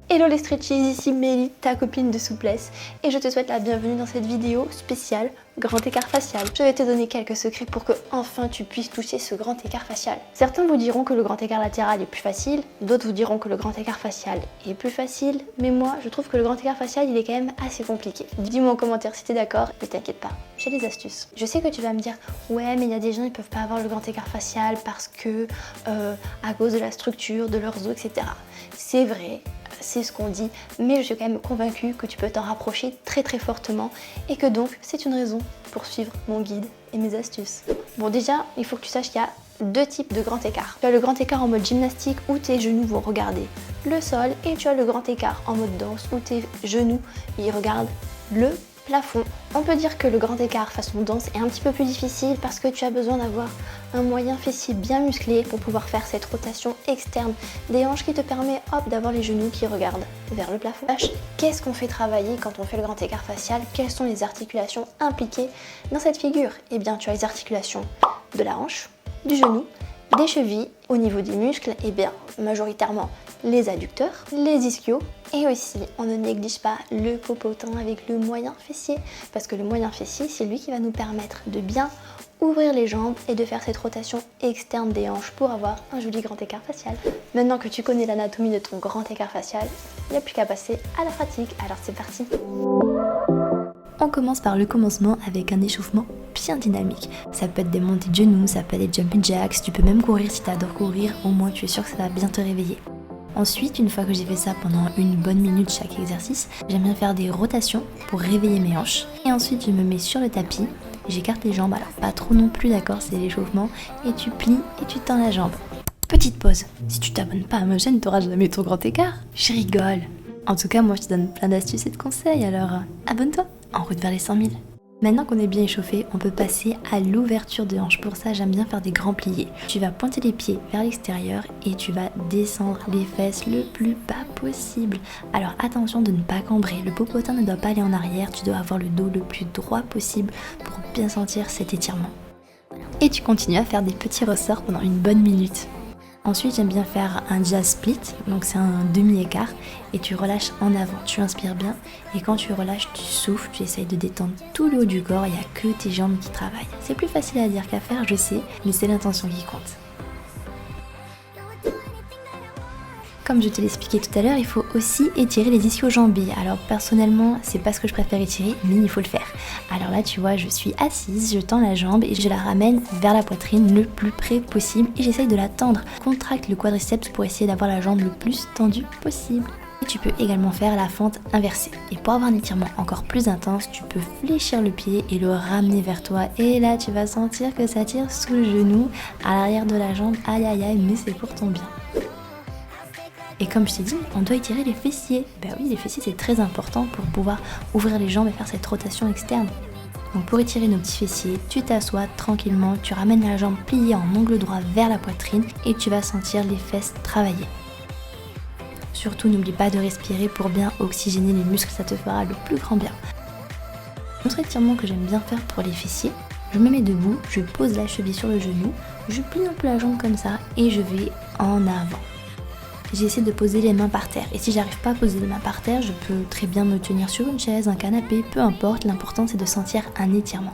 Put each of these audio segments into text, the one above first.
Hello les stretchies, ici Mélie, ta copine de souplesse, et je te souhaite la bienvenue dans cette vidéo spéciale grand écart facial. Je vais te donner quelques secrets pour que enfin tu puisses toucher ce grand écart facial. Certains vous diront que le grand écart latéral est plus facile, d'autres vous diront que le grand écart facial est plus facile, mais moi je trouve que le grand écart facial il est quand même assez compliqué. Dis-moi en commentaire si t'es d'accord, mais t'inquiète pas, j'ai des astuces. Je sais que tu vas me dire ouais mais il y a des gens ils peuvent pas avoir le grand écart facial parce que à cause de la structure de leurs os, etc. C'est vrai. C'est ce qu'on dit, mais je suis quand même convaincue que tu peux t'en rapprocher très fortement et que donc c'est une raison pour suivre mon guide et mes astuces. Bon déjà, il faut que tu saches qu'il y a deux types de grand écart. Tu as le grand écart en mode gymnastique où tes genoux vont regarder le sol et tu as le grand écart en mode danse où tes genoux ils regardent le plafond. On peut dire que le grand écart façon danse est un petit peu plus difficile parce que tu as besoin d'avoir un moyen fessier bien musclé pour pouvoir faire cette rotation externe des hanches qui te permet hop d'avoir les genoux qui regardent vers le plafond. Qu'est-ce qu'on fait travailler quand on fait le grand écart facial? Quelles sont les articulations impliquées dans cette figure? Eh bien tu as les articulations de la hanche, du genou, des chevilles, au niveau des muscles, et bien majoritairement les adducteurs, les ischios et aussi on ne néglige pas le popotin avec le moyen fessier parce que le moyen fessier c'est lui qui va nous permettre de bien ouvrir les jambes et de faire cette rotation externe des hanches pour avoir un joli grand écart facial. Maintenant que tu connais l'anatomie de ton grand écart facial, il n'y a plus qu'à passer à la pratique, alors c'est parti. On commence par le commencement avec un échauffement bien dynamique. Ça peut être des montées de genoux, ça peut être des jumping jacks, tu peux même courir si tu adores courir, au moins tu es sûr que ça va bien te réveiller. Ensuite, une fois que j'ai fait ça pendant une bonne minute chaque exercice, j'aime bien faire des rotations pour réveiller mes hanches. Et ensuite, je me mets sur le tapis, j'écarte les jambes, alors pas trop non plus d'accord, c'est l'échauffement, et tu plies et tu tends la jambe. Petite pause, si tu t'abonnes pas à ma chaîne, t'auras jamais ton grand écart. Je rigole. En tout cas, moi je te donne plein d'astuces et de conseils, alors abonne-toi, en route vers les 100 000. Maintenant qu'on est bien échauffé, on peut passer à l'ouverture de hanche. Pour ça, j'aime bien faire des grands pliés. Tu vas pointer les pieds vers l'extérieur et tu vas descendre les fesses le plus bas possible. Alors attention de ne pas cambrer. Le popotin ne doit pas aller en arrière. Tu dois avoir le dos le plus droit possible pour bien sentir cet étirement. Et tu continues à faire des petits ressorts pendant une bonne minute. Ensuite, j'aime bien faire un jazz split, donc c'est un demi-écart, et tu relâches en avant, tu inspires bien, et quand tu relâches, tu souffles, tu essayes de détendre tout le haut du corps, il n'y a que tes jambes qui travaillent. C'est plus facile à dire qu'à faire, je sais, mais c'est l'intention qui compte. Comme je te l'ai expliqué tout à l'heure, il faut aussi étirer les ischio-jambiers. Alors personnellement, c'est pas ce que je préfère étirer, mais il faut le faire. Alors là, tu vois, je suis assise, je tends la jambe et je la ramène vers la poitrine le plus près possible et j'essaye de la tendre. Contracte le quadriceps pour essayer d'avoir la jambe le plus tendue possible. Et tu peux également faire la fente inversée. Et pour avoir un étirement encore plus intense, tu peux fléchir le pied et le ramener vers toi. Et là, tu vas sentir que ça tire sous le genou, à l'arrière de la jambe. Aïe aïe aïe, mais c'est pour ton bien. Et comme je t'ai dit, on doit étirer les fessiers. Ben oui, les fessiers c'est très important pour pouvoir ouvrir les jambes et faire cette rotation externe. Donc pour étirer nos petits fessiers, tu t'assois tranquillement, tu ramènes la jambe pliée en angle droit vers la poitrine et tu vas sentir les fesses travailler. Surtout n'oublie pas de respirer pour bien oxygéner les muscles, ça te fera le plus grand bien. Un autre étirement que j'aime bien faire pour les fessiers, je me mets debout, je pose la cheville sur le genou, je plie un peu la jambe comme ça et je vais en avant. J'essaie de poser les mains par terre et si j'arrive pas à poser les mains par terre, je peux très bien me tenir sur une chaise, un canapé, peu importe, l'important c'est de sentir un étirement.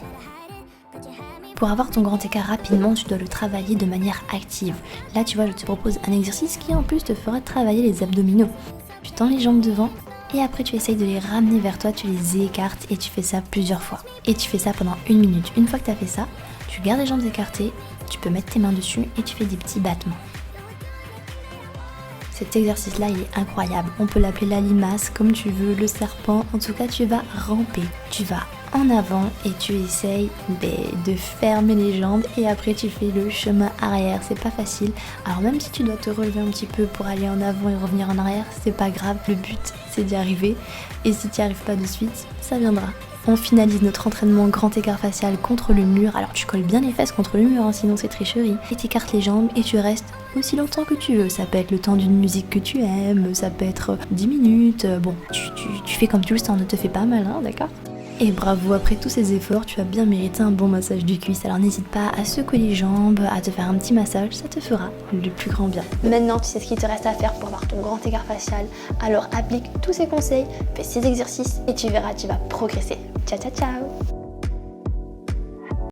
Pour avoir ton grand écart rapidement, tu dois le travailler de manière active. Là tu vois, je te propose un exercice qui en plus te fera travailler les abdominaux. Tu tends les jambes devant et après tu essayes de les ramener vers toi, tu les écartes et tu fais ça plusieurs fois. Et tu fais ça pendant une minute. Une fois que tu as fait ça, tu gardes les jambes écartées, tu peux mettre tes mains dessus et tu fais des petits battements. Cet exercice-là, il est incroyable. On peut l'appeler la limace, comme tu veux, le serpent. En tout cas, tu vas ramper. Tu vas en avant et tu essayes de fermer les jambes et après tu fais le chemin arrière. C'est pas facile. Alors même si tu dois te relever un petit peu pour aller en avant et revenir en arrière, c'est pas grave. Le but, c'est d'y arriver. Et si tu n'y arrives pas de suite, ça viendra. On finalise notre entraînement grand écart facial contre le mur. Alors tu colles bien les fesses contre le mur, hein, sinon c'est tricherie. Et tu écartes les jambes et tu restes aussi longtemps que tu veux. Ça peut être le temps d'une musique que tu aimes, ça peut être 10 minutes. Bon, tu fais comme tu veux, ça ne te fait pas mal, hein, d'accord ? Et bravo, après tous ces efforts, tu as bien mérité un bon massage du cuisse. Alors n'hésite pas à secouer les jambes, à te faire un petit massage, ça te fera le plus grand bien. Maintenant, tu sais ce qu'il te reste à faire pour avoir ton grand écart facial. Alors applique tous ces conseils, fais ces exercices et tu verras, tu vas progresser. Ciao, ciao, ciao!